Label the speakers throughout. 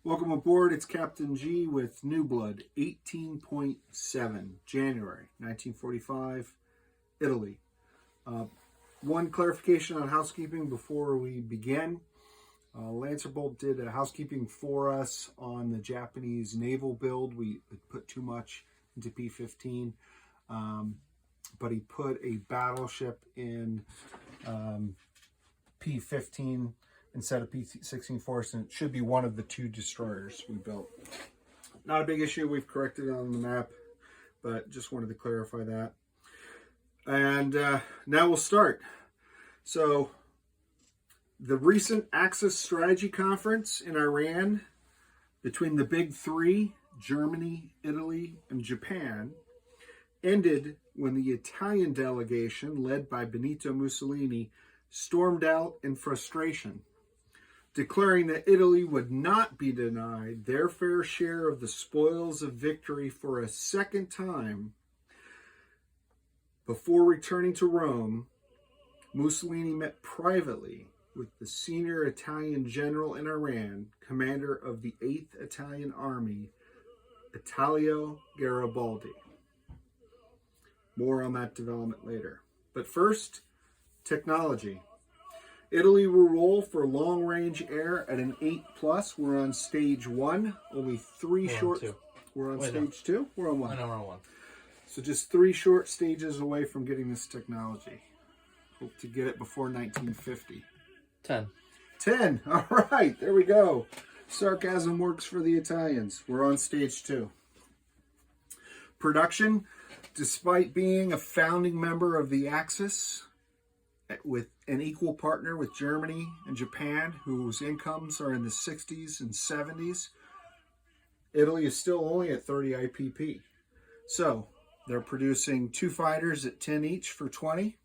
Speaker 1: Welcome aboard. It's Captain G with Newblood, 18.7, January 1945, Italy. One clarification on housekeeping before we begin. Lancerbolt did a housekeeping for us on the Japanese naval build. We put too much into P-15, but he put a battleship in P-15 instead of P-16 Force, and it should be one of the two destroyers we built. Not a big issue. We've corrected it on the map, but just wanted to clarify that. And now we'll start. So the recent Axis Strategy Conference in Iran between the big three, Germany, Italy, and Japan, ended when the Italian delegation, led by Benito Mussolini, stormed out in frustration, declaring that Italy would not be denied their fair share of the spoils of victory for a second time. Before returning to Rome, Mussolini met privately with the senior Italian general in Iran, commander of the 8th Italian Army, Italo Garibaldi. More on that development later. But first, technology. Italy will roll for long-range air at an 8+. We're on stage 1. Only three short. We're on stage 2. We're on 1.
Speaker 2: I know we're on 1.
Speaker 1: So just 3 short stages away from getting this technology. Hope to get it before 1950.
Speaker 2: 10.
Speaker 1: 10. All right, there we go. Sarcasm works for the Italians. We're on stage 2. Production, despite being a founding member of the Axis, with an equal partner with Germany and Japan, whose incomes are in the 60s and 70s, Italy is still only at 30 IPP. So they're producing 2 fighters at 10 each for 20,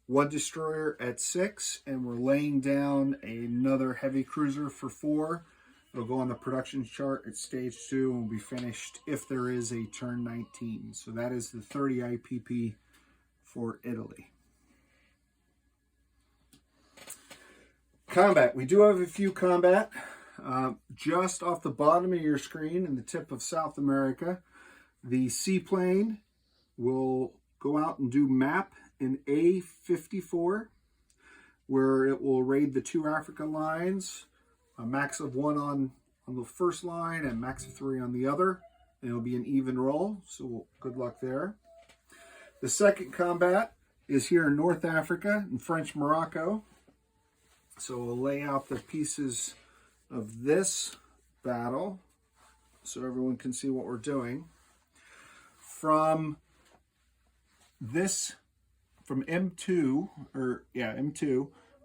Speaker 1: 1 destroyer at 6, and we're laying down another heavy cruiser for 4. It'll go on the production chart at stage 2 and will be finished if there is a turn 19. So that is the 30 IPP for Italy. Combat. We do have a few combat. Just off the bottom of your screen in the tip of South America, the seaplane will go out and do map in A54, where it will raid the 2 Africa lines, a max of 1 on the first line and max of 3 on the other, and it'll be an even roll, so good luck there. The second combat is here in North Africa, in French Morocco. So we'll lay out the pieces of this battle so everyone can see what we're doing. From M2,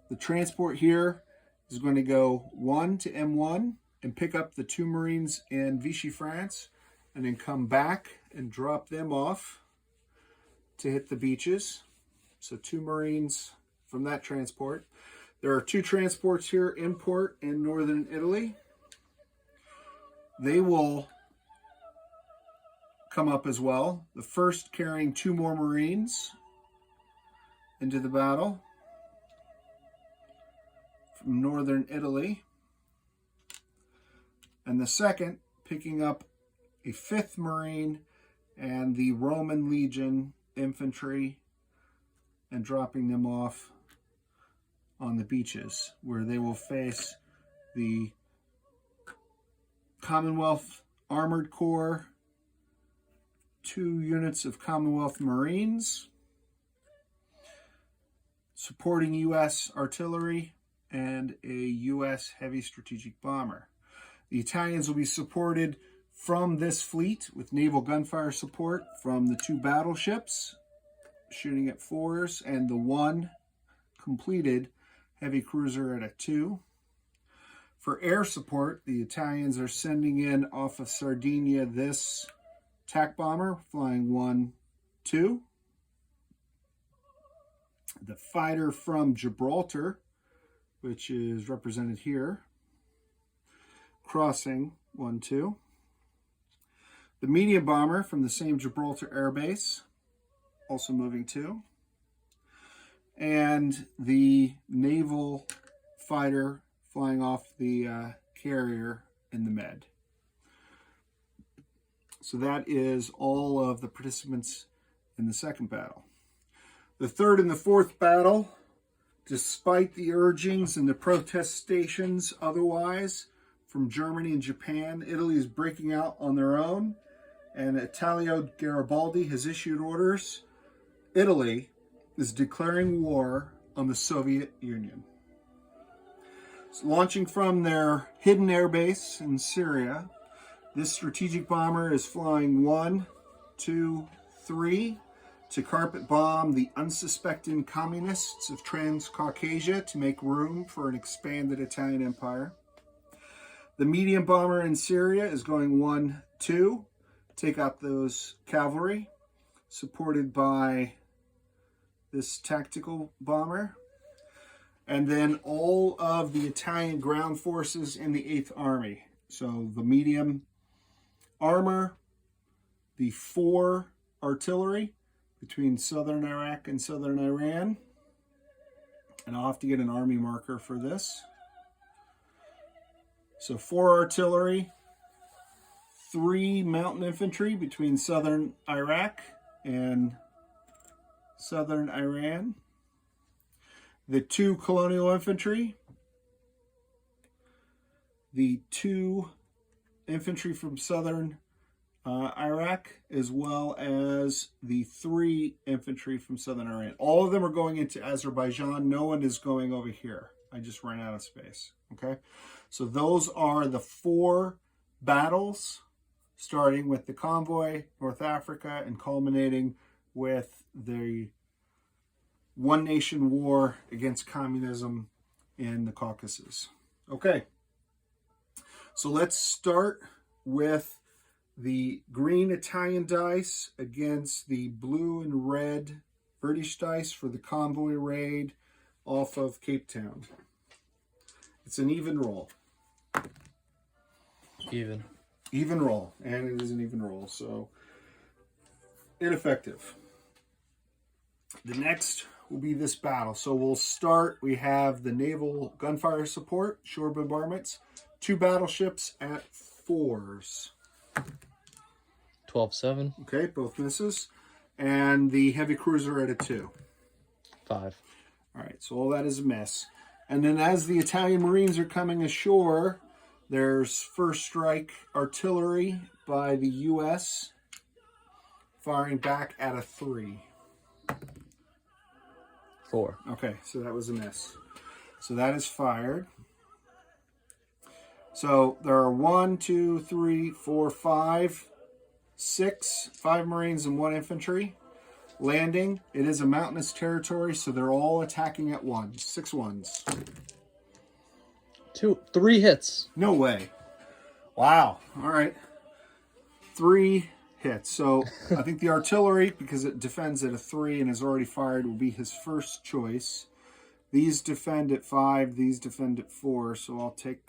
Speaker 1: the transport here is going to go 1 to M1 and pick up the 2 Marines in Vichy, France, and then come back and drop them off to hit the beaches. So 2 Marines from that transport. There are 2 transports here in port in northern Italy. They will come up as well. The first carrying 2 more Marines into the battle from northern Italy. And the second picking up a 5th Marine and the Roman Legion infantry and dropping them off on the beaches, where they will face the Commonwealth Armored Corps, 2 units of Commonwealth Marines, supporting U.S. artillery, and a U.S. heavy strategic bomber. The Italians will be supported from this fleet with naval gunfire support from the 2 battleships, shooting at 4s, and the 1 completed heavy cruiser at a 2. For air support, the Italians are sending in off of Sardinia this attack bomber, flying 1-2. The fighter from Gibraltar, which is represented here, crossing 1-2. The medium bomber from the same Gibraltar Air Base, also moving 2. And the naval fighter flying off the carrier in the Med. So that is all of the participants in the second battle. The third and the fourth battle, despite the urgings and the protestations otherwise from Germany and Japan, Italy is breaking out on their own, and Italo Garibaldi has issued orders. Italy is declaring war on the Soviet Union. So launching from their hidden airbase in Syria, this strategic bomber is flying 1, 2, 3 to carpet bomb the unsuspecting communists of Transcaucasia to make room for an expanded Italian empire. The medium bomber in Syria is going 1, 2, take out those cavalry, supported by this tactical bomber. And then all of the Italian ground forces in the 8th Army. So the medium armor, the 4 artillery between southern Iraq and southern Iran. And I'll have to get an army marker for this. So 4 artillery, 3 mountain infantry between southern Iraq and southern Iran. The 2 colonial infantry, the 2 infantry from southern Iraq, as well as the 3 infantry from southern Iran. All of them are going into Azerbaijan. No one is going over here. I just ran out of space. Okay, so those are the 4 battles, starting with the convoy, North Africa, and culminating with the one nation war against communism in the Caucasus. Okay, so let's start with the green Italian dice against the blue and red British dice for the convoy raid off of Cape Town. It's an even roll. Even roll, and it is an even roll, so ineffective. The next will be this battle. So we'll start, we have the naval gunfire support, shore bombardments, 2 battleships at 4s.
Speaker 2: 12-7.
Speaker 1: Okay, both misses. And the heavy cruiser at a 2.
Speaker 2: 5.
Speaker 1: All right, so all that is a miss. And then as the Italian Marines are coming ashore, there's first strike artillery by the U.S. firing back at a 3.
Speaker 2: 4.
Speaker 1: Okay, so that was a miss. So that is fired. So there are 1, 2, 3, 4, 5, 6, 5 Marines and 1 infantry landing. It is a mountainous territory, so they're all attacking at once. 6 ones.
Speaker 2: 3 hits.
Speaker 1: No way. Wow. All right. 3 hits. So I think the artillery, because it defends at a 3 and is already fired, will be his first choice. These defend at 5. These defend at 4. So I'll take...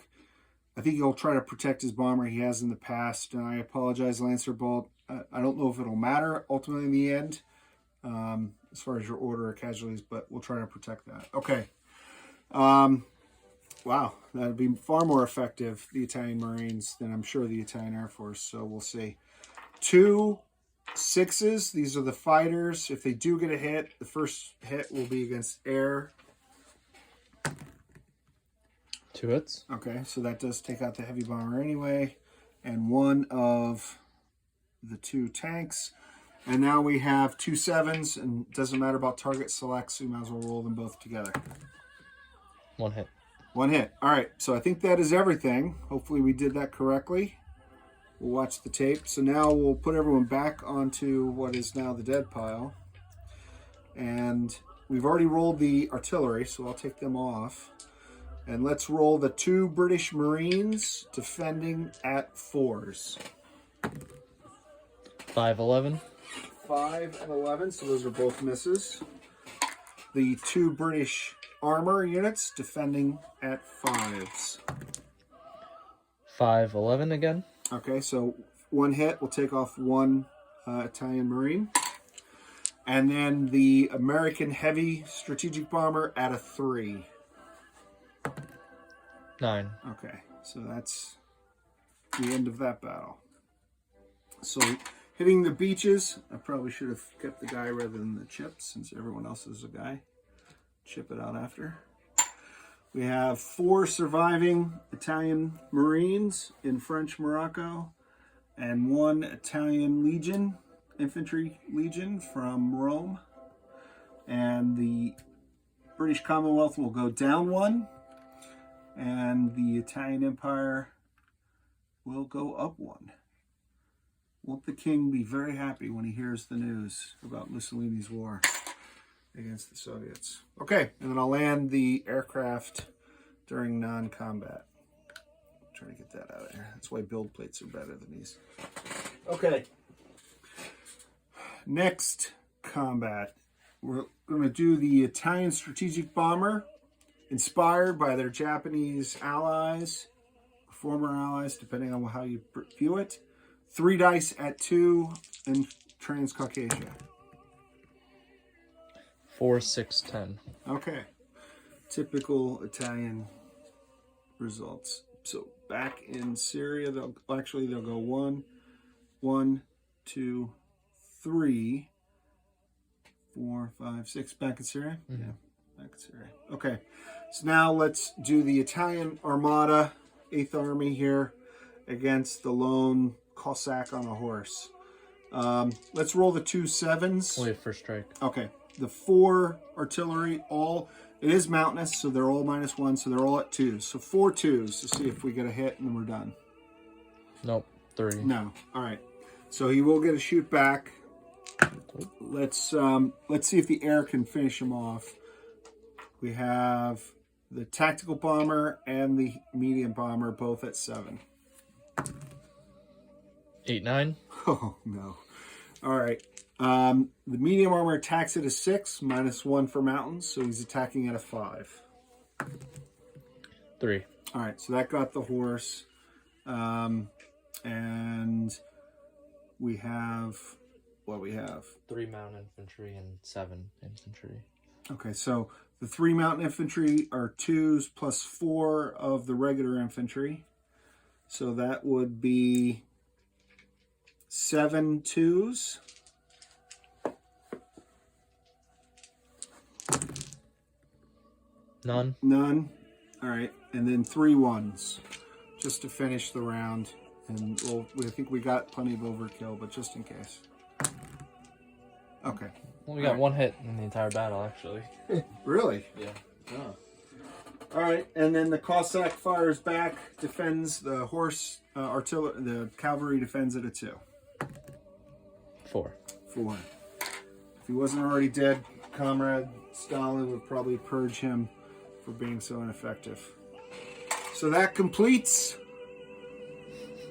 Speaker 1: I think he'll try to protect his bomber he has in the past. And I apologize, Lancer Bolt. I don't know if it'll matter ultimately in the end, as far as your order of casualties, but we'll try to protect that. Okay. Wow, that would be far more effective, the Italian Marines, than I'm sure the Italian Air Force. So we'll see. 2 6s. These are the fighters. If they do get a hit, the first hit will be against air.
Speaker 2: 2 hits.
Speaker 1: Okay, so that does take out the heavy bomber anyway. And 1 of the 2 tanks. And now we have 2 7s, and it doesn't matter about target selects, so you might as well roll them both together.
Speaker 2: 1 hit.
Speaker 1: 1 hit. All right, so I think that is everything. Hopefully we did that correctly. We'll watch the tape. So now we'll put everyone back onto what is now the dead pile. And we've already rolled the artillery, so I'll take them off. And let's roll the 2 British Marines defending at 4s.
Speaker 2: 5-11.
Speaker 1: 5 and 11, so those are both misses. The 2 British armor units defending at 5s.
Speaker 2: 5-11 again.
Speaker 1: Okay, so 1 hit will take off 1 Italian Marine. And then the American heavy strategic bomber at a 3.
Speaker 2: 9.
Speaker 1: Okay, so that's the end of that battle. So hitting the beaches, I probably should have kept the guy rather than the chip, since everyone else is a guy. Chip it out after. We have 4 surviving Italian Marines in French Morocco, and 1 Italian Legion, Infantry Legion from Rome. And the British Commonwealth will go down 1, and the Italian Empire will go up 1. Won't the king be very happy when he hears the news about Mussolini's war against the Soviets? Okay, and then I'll land the aircraft during non-combat. Try to get that out of here. That's why build plates are better than these. Okay. Next combat. We're going to do the Italian strategic bomber, inspired by their Japanese allies, former allies, depending on how you view it. 3 dice at 2 in Transcaucasia.
Speaker 2: 4, 6, 10.
Speaker 1: Okay. Typical Italian results. So back in Syria, they'll go 1, 1, 2, 3, 4, 5, 6. Back in Syria?
Speaker 2: Mm-hmm.
Speaker 1: Yeah, back in Syria. Okay. So now let's do the Italian Armada, 8th Army here, against the lone Cossack on a horse. Let's roll the 2 7s.
Speaker 2: Wait for strike.
Speaker 1: Okay. The 4 artillery, it is mountainous, so they're all -1, so they're all at 2s. So 4 2s to see if we get a hit, and then we're done.
Speaker 2: Nope. 3.
Speaker 1: No. All right. So he will get a shoot back. Let's see if the air can finish him off. We have the tactical bomber and the medium bomber both at 7.
Speaker 2: 8, 9.
Speaker 1: Oh no. All right. The medium armor attacks at a 6, -1 for mountains, so he's attacking at a 5.
Speaker 2: 3.
Speaker 1: All right, so that got the horse. And we have what we have.
Speaker 2: 3 mountain infantry and 7 infantry.
Speaker 1: Okay, so the 3 mountain infantry are 2s plus 4 of the regular infantry. So that would be 7 2s.
Speaker 2: None.
Speaker 1: None. All right, and then 3 1s, just to finish the round. And I think we got plenty of overkill, but just in case. Okay.
Speaker 2: Well, we got 1 hit in the entire battle, actually.
Speaker 1: Really?
Speaker 2: Yeah.
Speaker 1: Oh. All right, and then the Cossack fires back, defends the horse, artillery, the cavalry defends at a 2.
Speaker 2: 4.
Speaker 1: 4. If he wasn't already dead, Comrade Stalin would probably purge him for being so ineffective. So that completes,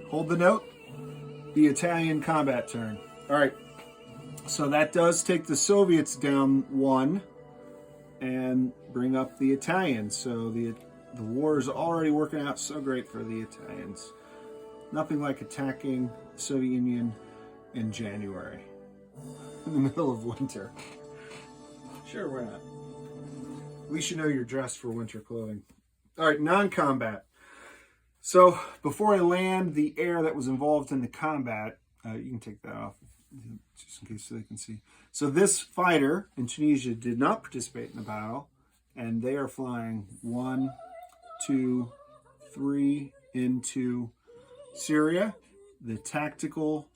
Speaker 1: hold the note, the Italian combat turn. All right, so that does take the Soviets down 1 and bring up the Italians. So the war is already working out so great for the Italians. Nothing like attacking the Soviet Union in January, in the middle of winter. Sure, why not? At least you know you're dressed for winter clothing. All right, non-combat. So before I land the air that was involved in the combat, you can take that off just in case so they can see. So this fighter in Tunisia did not participate in the battle, and they are flying 1, 2, 3 into Syria. The tactical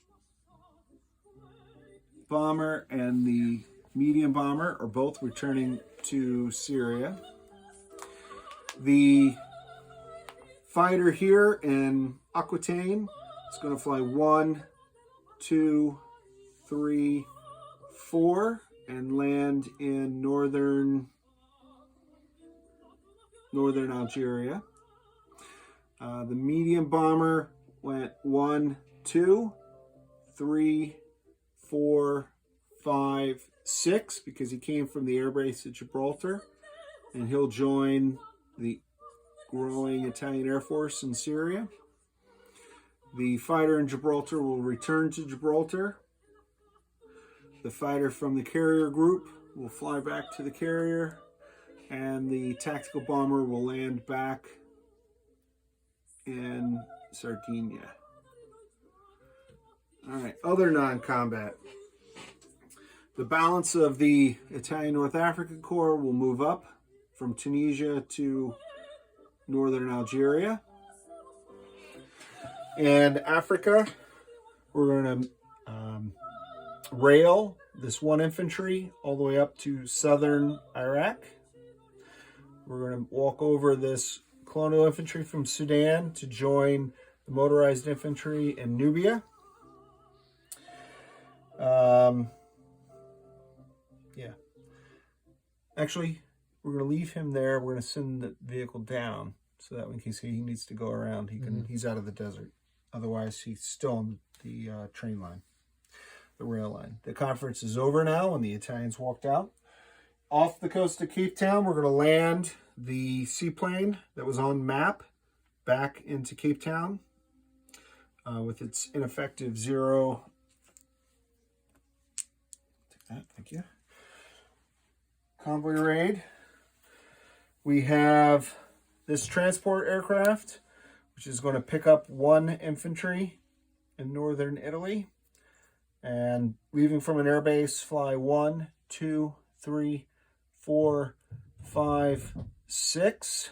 Speaker 1: bomber and the medium bomber are both returning to Syria. The fighter here in Aquitaine is going to fly 1, 2, 3, 4 and land in northern Algeria. The medium bomber went 1, 2, 3, 4, 5, 6 because he came from the air base at Gibraltar, and he'll join the growing Italian Air Force in Syria. The fighter in Gibraltar will return to Gibraltar. The fighter from the carrier group will fly back to the carrier, and the tactical bomber will land back in Sardinia. All right, other non-combat. The balance of the Italian North African Corps will move up from Tunisia to northern Algeria. And Africa, we're going to rail this 1 infantry all the way up to southern Iraq. We're going to walk over this colonial infantry from Sudan to join the motorized infantry in Nubia. Yeah. Actually, we're going to leave him there. We're going to send the vehicle down so that in case he needs to go around, he can. He's out of the desert. Otherwise, he's still on the train line, the rail line. The conference is over now, and the Italians walked out. Off the coast of Cape Town, we're going to land the seaplane that was on map back into Cape Town with its ineffective 0. Take that, thank you. Convoy raid. We have this transport aircraft, which is going to pick up 1 infantry in northern Italy. And leaving from an airbase, fly 1, 2, 3, 4, 5, 6.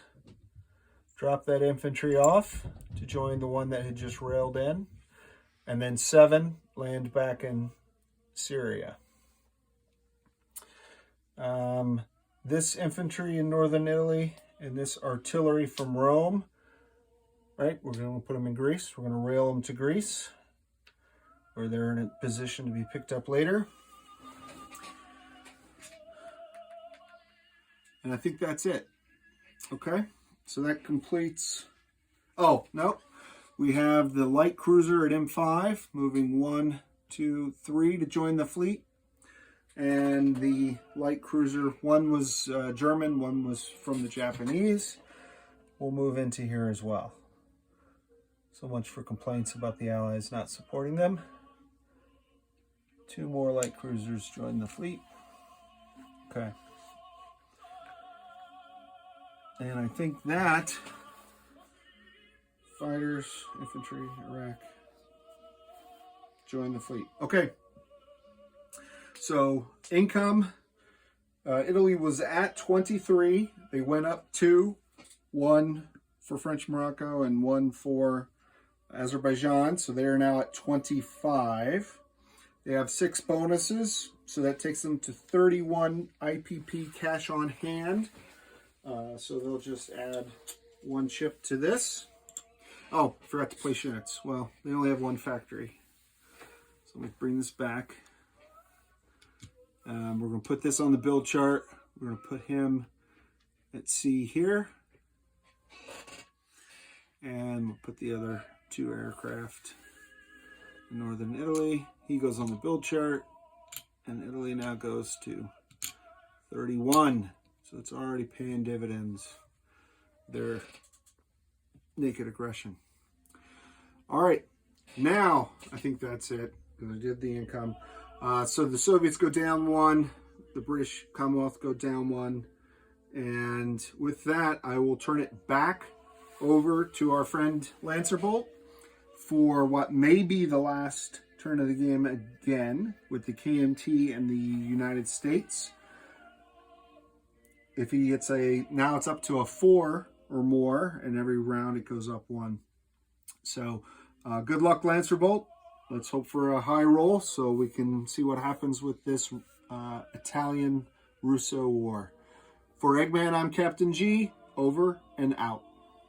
Speaker 1: Drop that infantry off to join the one that had just railed in. And then 7, land back in Syria. This infantry in northern Italy and this artillery from Rome, right? We're going to put them in Greece. We're going to rail them to Greece, where they're in a position to be picked up later. And I think that's it. Okay, so that completes. Oh, no. We have the light cruiser at M5 moving 1, 2, 3 to join the fleet. And the light cruiser, one was German, one was from the Japanese. We'll move into here as well. So much for complaints about the Allies not supporting them. 2 more light cruisers join the fleet. Okay. And I think that fighters, infantry, Iraq, join the fleet. Okay. So income, Italy was at 23. They went up 2, 1 for French Morocco and 1 for Azerbaijan. So they are now at 25. They have 6 bonuses. So that takes them to 31 IPP cash on hand. So they'll just add 1 chip to this. Oh, forgot to place units. Well, they only have 1 factory. So let me bring this back. We're going to put this on the build chart. We're going to put him at C here. And we'll put the other 2 aircraft in northern Italy. He goes on the build chart. And Italy now goes to 31. So it's already paying dividends. Their naked aggression. All right. Now, I think that's it. Because I did the income. So the Soviets go down 1, the British Commonwealth go down 1, and with that, I will turn it back over to our friend Lancerbolt for what may be the last turn of the game again with the KMT and the United States. If he gets now it's up to a 4 or more, and every round it goes up 1. So good luck, Lancerbolt. Let's hope for a high roll so we can see what happens with this Italian-Russo war. For Eggman, I'm Captain G. Over and out.